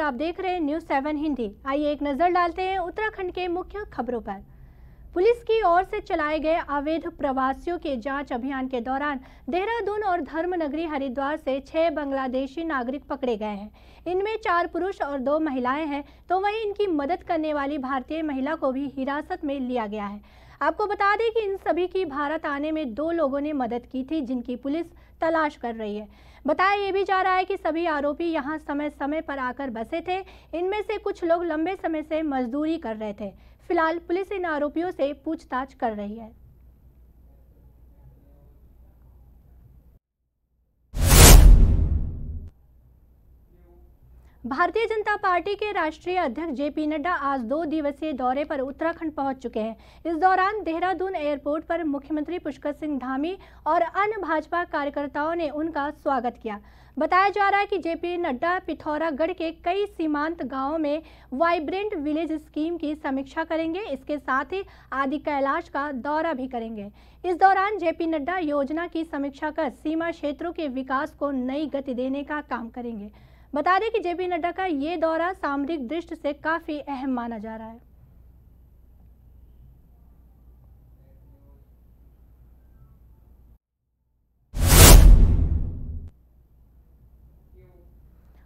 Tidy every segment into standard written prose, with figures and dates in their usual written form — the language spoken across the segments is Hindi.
आप देख रहे हैं न्यूज़ 7 हिंदी। आइए एक नजर डालते हैं उत्तराखंड के मुख्य खबरों पर। पुलिस की ओर से चलाए गए अवैध प्रवासियों के जांच अभियान के दौरान देहरादून और धर्मनगरी हरिद्वार से 6 बांग्लादेशी नागरिक पकड़े गए हैं। इनमें 4 पुरुष और 2 महिलाएं हैं, तो वहीं इनकी मदद करने वाली भारतीय महिला को भी हिरासत में लिया गया है। आपको बता दें कि इन सभी की भारत आने में 2 लोगों ने मदद की थी, जिनकी पुलिस तलाश कर रही है। बताया ये भी जा रहा है कि सभी आरोपी यहां समय समय पर आकर बसे थे। इनमें से कुछ लोग लंबे समय से मजदूरी कर रहे थे। फिलहाल पुलिस इन आरोपियों से पूछताछ कर रही है। भारतीय जनता पार्टी के राष्ट्रीय अध्यक्ष जेपी नड्डा आज 2 दिवसीय दौरे पर उत्तराखंड पहुंच चुके हैं। इस दौरान देहरादून एयरपोर्ट पर मुख्यमंत्री पुष्कर सिंह धामी और अन्य भाजपा कार्यकर्ताओं ने उनका स्वागत किया। बताया जा रहा है कि जेपी नड्डा पिथौरागढ़ के कई सीमांत गांवों में वाइब्रेंट विलेज स्कीम की समीक्षा करेंगे। इसके साथ ही आदि कैलाश का दौरा भी करेंगे। इस दौरान जेपी नड्डा योजना की समीक्षा कर सीमा क्षेत्रों के विकास को नई गति देने का काम करेंगे। बता दें कि जेपी नड्डा का ये दौरा सामरिक दृष्टि से काफी अहम माना जा रहा है।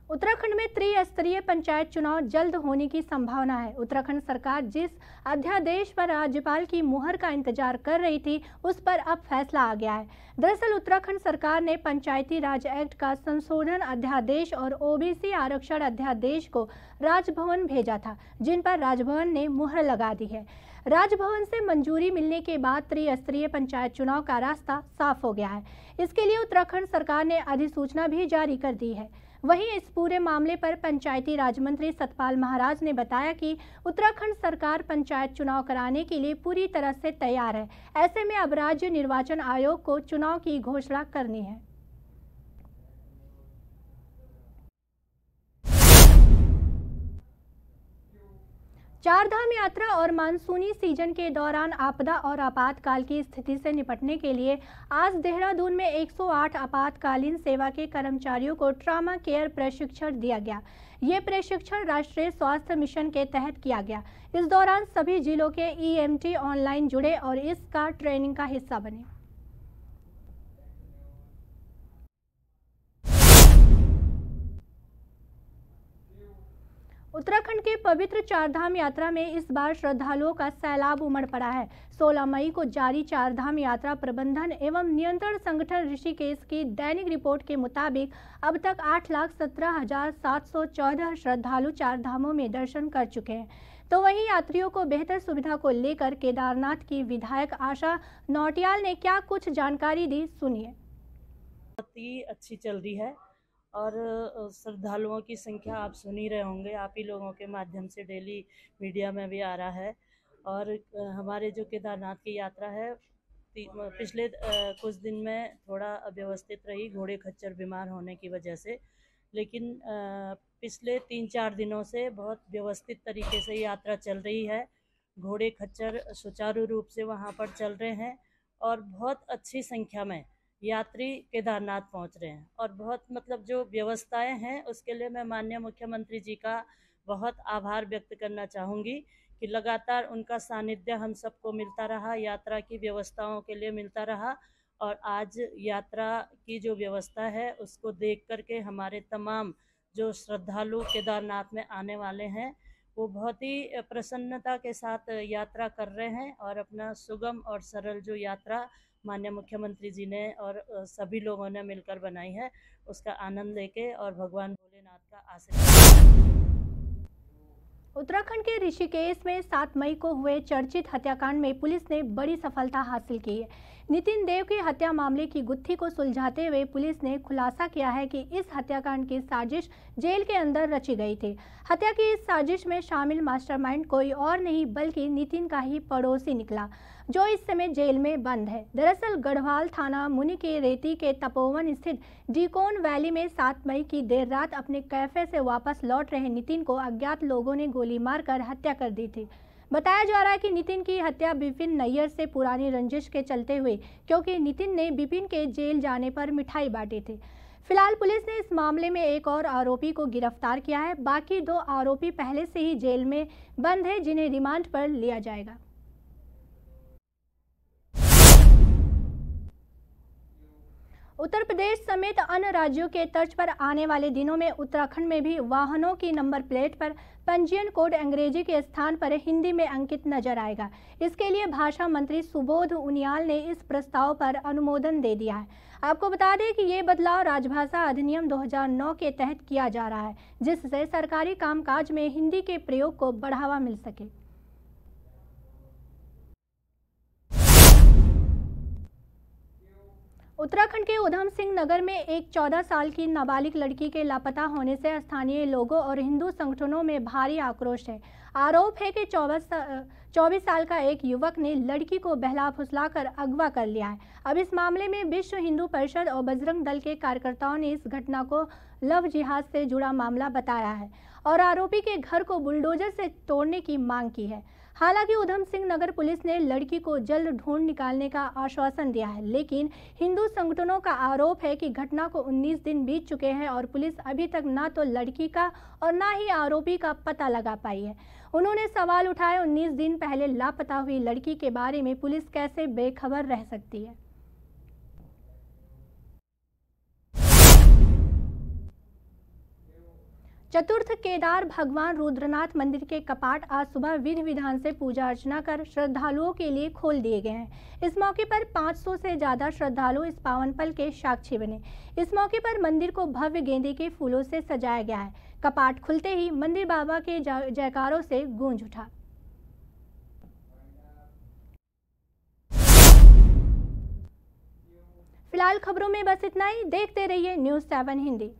उत्तराखंड में त्रिस्तरीय पंचायत चुनाव जल्द होने की संभावना है। उत्तराखंड सरकार जिस अध्यादेश पर राज्यपाल की मुहर का इंतजार कर रही थी, उस पर अब फैसला आ गया है। दरअसल उत्तराखंड सरकार ने पंचायती राज एक्ट का संशोधन अध्यादेश और ओबीसी आरक्षण अध्यादेश को राजभवन भेजा था, जिन पर राजभवन ने मुहर लगा दी है। राजभवन से मंजूरी मिलने के बाद त्रिस्तरीय पंचायत चुनाव का रास्ता साफ हो गया है। इसके लिए उत्तराखंड सरकार ने अधिसूचना भी जारी कर दी है। वहीं इस पूरे मामले पर पंचायती राज मंत्री सतपाल महाराज ने बताया कि उत्तराखंड सरकार पंचायत चुनाव कराने के लिए पूरी तरह से तैयार है। ऐसे में अब राज्य निर्वाचन आयोग को चुनाव की घोषणा करनी है। चारधाम यात्रा और मानसूनी सीजन के दौरान आपदा और आपातकाल की स्थिति से निपटने के लिए आज देहरादून में 108 आपातकालीन सेवा के कर्मचारियों को ट्रॉमा केयर प्रशिक्षण दिया गया। ये प्रशिक्षण राष्ट्रीय स्वास्थ्य मिशन के तहत किया गया। इस दौरान सभी जिलों के ईएमटी ऑनलाइन जुड़े और इसका ट्रेनिंग का हिस्सा बने। उत्तराखंड के पवित्र चारधाम यात्रा में इस बार श्रद्धालुओं का सैलाब उमड़ पड़ा है। 16 मई को जारी चारधाम यात्रा प्रबंधन एवं नियंत्रण संगठन ऋषिकेश की दैनिक रिपोर्ट के मुताबिक अब तक 8,17,714 श्रद्धालु चारधामों में दर्शन कर चुके हैं। तो वहीं यात्रियों को बेहतर सुविधा को लेकर केदारनाथ की विधायक आशा नौटियाल ने क्या कुछ जानकारी दी, सुनिए। बहुत ही अच्छी चल रही है और श्रद्धालुओं की संख्या आप सुन ही रहे होंगे, आप ही लोगों के माध्यम से डेली मीडिया में भी आ रहा है। और हमारे जो केदारनाथ की यात्रा है पिछले कुछ दिन में थोड़ा अव्यवस्थित रही घोड़े खच्चर बीमार होने की वजह से, लेकिन पिछले 3-4 दिनों से बहुत व्यवस्थित तरीके से यात्रा चल रही है। घोड़े खच्चर सुचारू रूप से वहाँ पर चल रहे हैं और बहुत अच्छी संख्या में यात्री केदारनाथ पहुंच रहे हैं। और बहुत जो व्यवस्थाएं हैं उसके लिए मैं माननीय मुख्यमंत्री जी का बहुत आभार व्यक्त करना चाहूँगी कि लगातार उनका सानिध्य हम सबको मिलता रहा, यात्रा की व्यवस्थाओं के लिए मिलता रहा। और आज यात्रा की जो व्यवस्था है उसको देख करके हमारे तमाम जो श्रद्धालु केदारनाथ में आने वाले हैं वो बहुत ही प्रसन्नता के साथ यात्रा कर रहे हैं और अपना सुगम और सरल जो यात्रा माननीय मुख्यमंत्री जी ने और सभी लोगों ने मिलकर बनाई है उसका आनंद लेके और भगवान भोलेनाथ का आशीर्वाद। उत्तराखंड के ऋषिकेश में 7 मई को हुए चर्चित हत्याकांड में पुलिस ने बड़ी सफलता हासिल की है। नितिन देव की हत्या मामले की गुत्थी को सुलझाते हुए पुलिस ने खुलासा किया है कि इस हत्याकांड की साजिश जेल के अंदर रची गई थी। हत्या की इस साजिश में शामिल मास्टरमाइंड कोई और नहीं बल्कि नितिन का ही पड़ोसी निकला, जो इस समय जेल में बंद है। दरअसल गढ़वाल थाना मुनि के रेती के तपोवन स्थित डिकोन वैली में 7 मई की देर रात अपने कैफे से वापस लौट रहे नितिन को अज्ञात लोगों ने गोली मारकर हत्या कर दी थी। बताया जा रहा है कि नितिन की हत्या विपिन नैयर से पुरानी रंजिश के चलते हुई, क्योंकि नितिन ने विपिन के जेल जाने पर मिठाई बांटी थी। फिलहाल पुलिस ने इस मामले में एक और आरोपी को गिरफ्तार किया है। बाकी 2 आरोपी पहले से ही जेल में बंद है, जिन्हें रिमांड पर लिया जाएगा। उत्तर प्रदेश समेत अन्य राज्यों के तर्ज पर आने वाले दिनों में उत्तराखंड में भी वाहनों की नंबर प्लेट पर पंजीयन कोड अंग्रेजी के स्थान पर हिंदी में अंकित नजर आएगा। इसके लिए भाषा मंत्री सुबोध उनियाल ने इस प्रस्ताव पर अनुमोदन दे दिया है। आपको बता दें कि ये बदलाव राजभाषा अधिनियम 2009 के तहत किया जा रहा है, जिससे सरकारी कामकाज में हिंदी के प्रयोग को बढ़ावा मिल सके। उत्तराखंड के उधम सिंह नगर में एक 14 साल की नाबालिग लड़की के लापता होने से स्थानीय लोगों और हिंदू संगठनों में भारी आक्रोश है। आरोप है कि 24 साल का एक युवक ने लड़की को बहला फुसलाकर अगवा कर लिया है। अब इस मामले में विश्व हिंदू परिषद और बजरंग दल के कार्यकर्ताओं ने इस घटना को लव जिहाद से जुड़ा मामला बताया है और आरोपी के घर को बुलडोजर से तोड़ने की मांग की है। हालांकि उधम सिंह नगर पुलिस ने लड़की को जल्द ढूंढ निकालने का आश्वासन दिया है, लेकिन हिंदू संगठनों का आरोप है कि घटना को 19 दिन बीत चुके हैं और पुलिस अभी तक ना तो लड़की का और ना ही आरोपी का पता लगा पाई है। उन्होंने सवाल उठाए, 19 दिन पहले लापता हुई लड़की के बारे में पुलिस कैसे बेखबर रह सकती है। चतुर्थ केदार भगवान रुद्रनाथ मंदिर के कपाट आज सुबह विधि विधान से पूजा अर्चना कर श्रद्धालुओं के लिए खोल दिए गए हैं। इस मौके पर 500 से ज्यादा श्रद्धालु इस पावन पल के साक्षी बने। इस मौके पर मंदिर को भव्य गेंदे के फूलों से सजाया गया है। कपाट खुलते ही मंदिर बाबा के जयकारों से गूंज उठा। फिलहाल खबरों में बस इतना ही। देखते रहिए न्यूज़ 7 हिंदी।